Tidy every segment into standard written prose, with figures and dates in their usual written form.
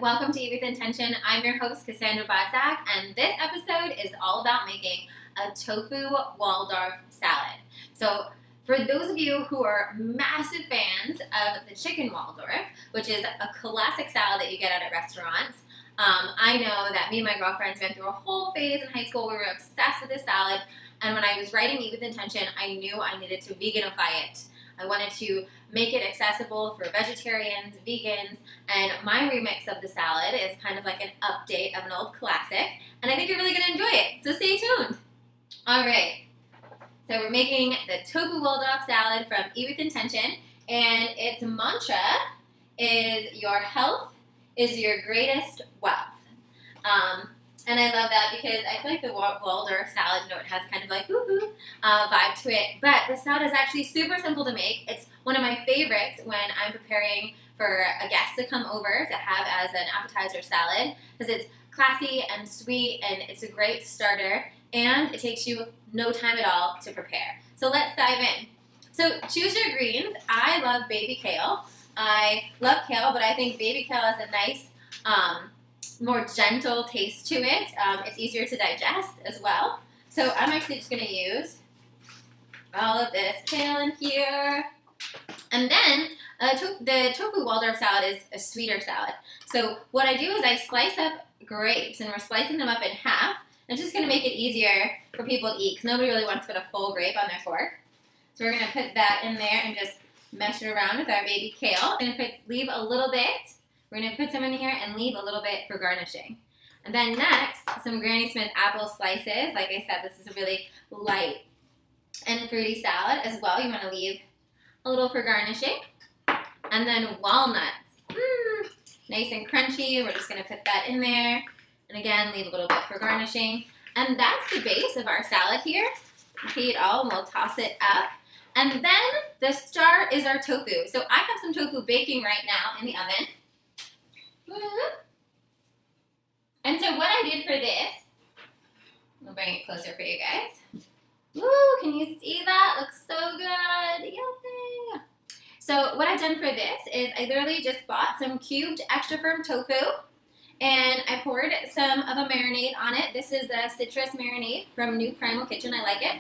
welcome to Eat With Intention. I'm your host, Cassandra Bodzak, and this episode is all about making a Tofu Waldorf salad. So, for those of you who are massive fans of the chicken Waldorf, which is a classic salad that you get at restaurants, I know that me and my girlfriends went through a whole phase in high school. We were obsessed with this salad, and when I was writing Eat With Intention, I knew I needed to veganify it. I wanted to make it accessible for vegetarians, vegans, and my remix of the salad is kind of like an update of an old classic, and I think you're really going to enjoy it, so stay tuned. All right, so we're making the Tofu Waldorf salad from Eat With Intention, and its mantra is your health is your greatest wealth. And I love that because I feel like the Waldorf salad, it has kind of like woo-hoo vibe to it. But the salad is actually super simple to make. It's one of my favorites when I'm preparing for a guest to come over to have as an appetizer salad because it's classy and sweet and it's a great starter and it takes you no time at all to prepare. So let's dive in. So choose your greens. I love baby kale. I love kale, but I think baby kale has a nice more gentle taste to it. It's easier to digest as well. So I'm actually just going to use all of this kale in here. And then the Tofu Waldorf salad is a sweeter salad. So what I do is I slice up grapes, and we're slicing them up in half. I'm just going to make it easier for people to eat because nobody really wants to put a full grape on their fork. So we're going to put that in there and just mesh it around with our baby kale. I'm going to leave a little bit. We're going to put some in here and leave a little bit for garnishing. And then next, some Granny Smith apple slices. Like I said, this is a really light and fruity salad as well. You want to leave a little for garnishing. And then walnuts. Nice and crunchy. We're just going to put that in there. And again, leave a little bit for garnishing. And that's the base of our salad here. You see it all, and we'll toss it up. And then the star is our tofu. So I have some tofu baking right now in the oven. And so what I did for this, I'll bring it closer for you guys. Ooh, can you see that? Looks so good. Yummy. So what I've done for this is I literally just bought some cubed extra firm tofu and I poured some of a marinade on it. This is a citrus marinade from New Primal Kitchen. I like it.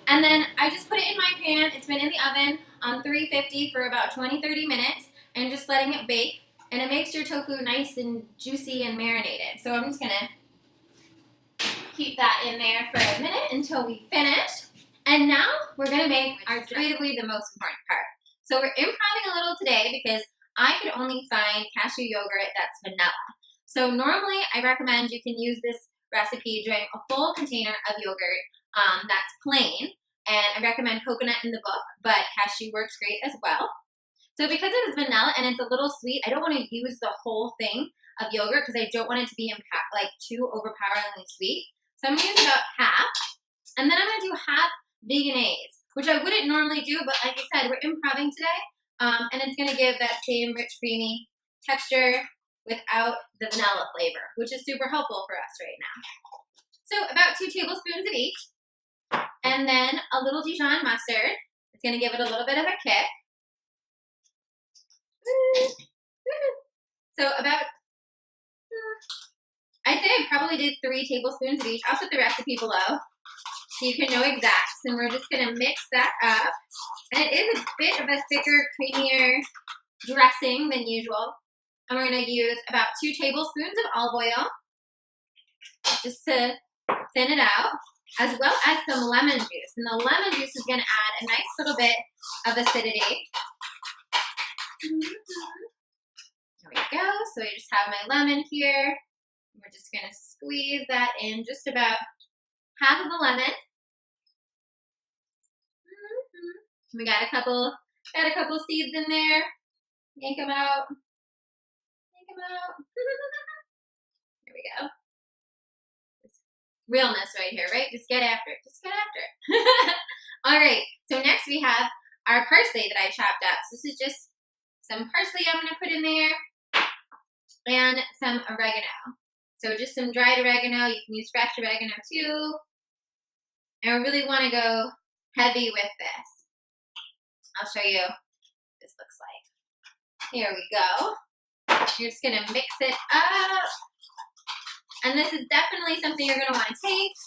And then I just put it in my pan. It's been in the oven on 350 for about 20-30 minutes and just letting it bake. And it makes your tofu nice and juicy and marinated. So I'm just going to keep that in there for a minute until we finish. And now we're going to make our creatively the most important part. So we're improving a little today because I could only find cashew yogurt that's vanilla. So normally I recommend you can use this recipe doing a full container of yogurt that's plain. And I recommend coconut in the book, but cashew works great as well. So because it is vanilla and it's a little sweet, I don't want to use the whole thing of yogurt because I don't want it to be too overpoweringly sweet. So I'm going to use about half. And then I'm going to do half veganese, which I wouldn't normally do, but like I said, we're improving today. And it's going to give that same rich, creamy texture without the vanilla flavor, which is super helpful for us right now. So about 2 tablespoons of each. And then a little Dijon mustard. It's going to give it a little bit of a kick. So about, I'd say I probably did 3 tablespoons of each. I'll put the recipe below so you can know exacts. And we're just going to mix that up. And it is a bit of a thicker, creamier dressing than usual. And we're going to use about 2 tablespoons of olive oil just to thin it out, as well as some lemon juice. And the lemon juice is going to add a nice little bit of acidity. There we go. So I just have my lemon here. We're just going to squeeze that in just about half of the lemon. We got a couple seeds in there. Yank them out. Yank them out. There we go. Realness right here, right? Just get after it. Just get after it. All right. So next we have our parsley that I chopped up. So this is just some parsley I'm going to put in there and some oregano. So just some dried oregano. You can use fresh oregano too. And we really want to go heavy with this. I'll show you what this looks like. Here we go. You're just gonna mix it up. And this is definitely something you're gonna wanna taste,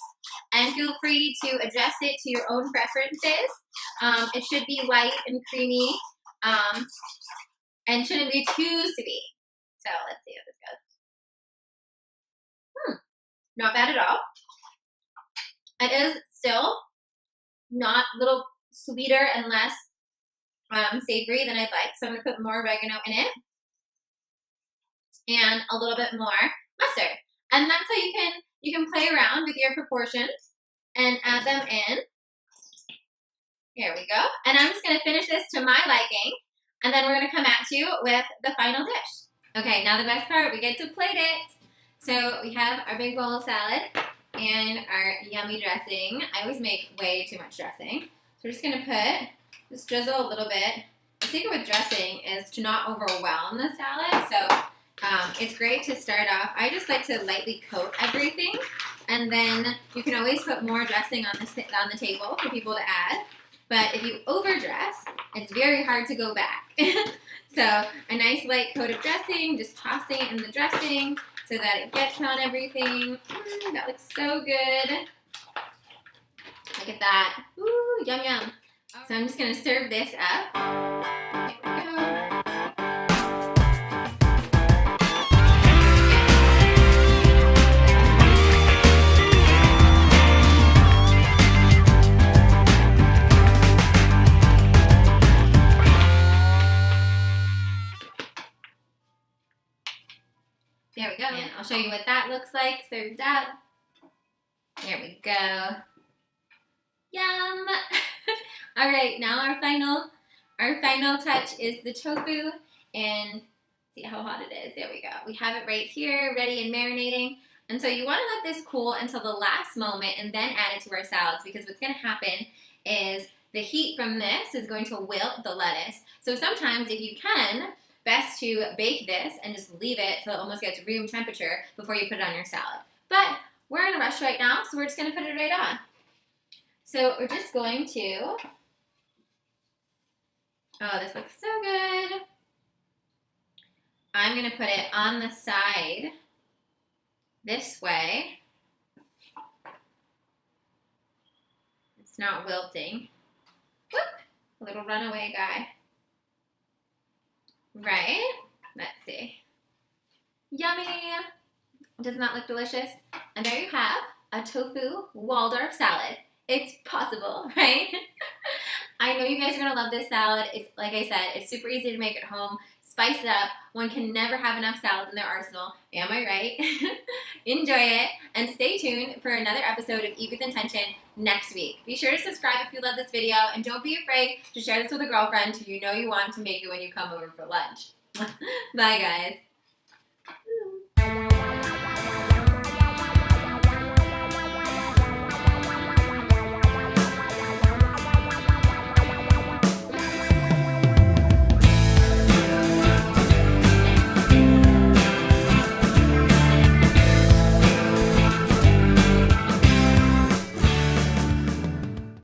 and feel free to adjust it to your own preferences. It should be light and creamy, and shouldn't be too sweet. So let's see how this goes. Not bad at all. It is still not a little sweeter and less savory than I'd like, so I'm gonna put more oregano in it and a little bit more mustard. And that's how you can play around with your proportions and add them in. Here we go. And I'm just gonna finish this to my liking, and then we're gonna come at you with the final dish. Okay, now the best part, we get to plate it. So we have our big bowl of salad and our yummy dressing. I always make way too much dressing. So we're just gonna just drizzle a little bit. The secret with dressing is to not overwhelm the salad. So it's great to start off. I just like to lightly coat everything, and then you can always put more dressing on the table for people to add. But if you overdress, it's very hard to go back. So a nice light coat of dressing, just tossing it in the dressing so that it gets on everything. That looks so good. Look at that. Ooh, yum, yum. So I'm just gonna serve this up. Here we go. There we go. And I'll show you what that looks like served up. There we go. Yum! All right, now our final touch is the tofu, and see how hot it is. There we go. We have it right here, ready and marinating. And so you want to let this cool until the last moment and then add it to our salads, because what's going to happen is the heat from this is going to wilt the lettuce. So sometimes, if you can, best to bake this and just leave it till it almost gets room temperature before you put it on your salad. But we're in a rush right now, so we're just going to put it right on. So we're just going to, oh, this looks so good. I'm going to put it on the side this way. It's not wilting. Whoop, a little runaway guy. Right? Let's see. Yummy! Doesn't that look delicious? And there you have a tofu Waldorf salad. It's possible, right? I know you guys are going to love this salad. It's, like I said, it's super easy to make at home. Spice it up. One can never have enough salads in their arsenal. Am I right? Enjoy it, and stay tuned for another episode of Eat With Intention next week. Be sure to subscribe if you love this video, and don't be afraid to share this with a girlfriend who you know you want to make it when you come over for lunch. Bye, guys.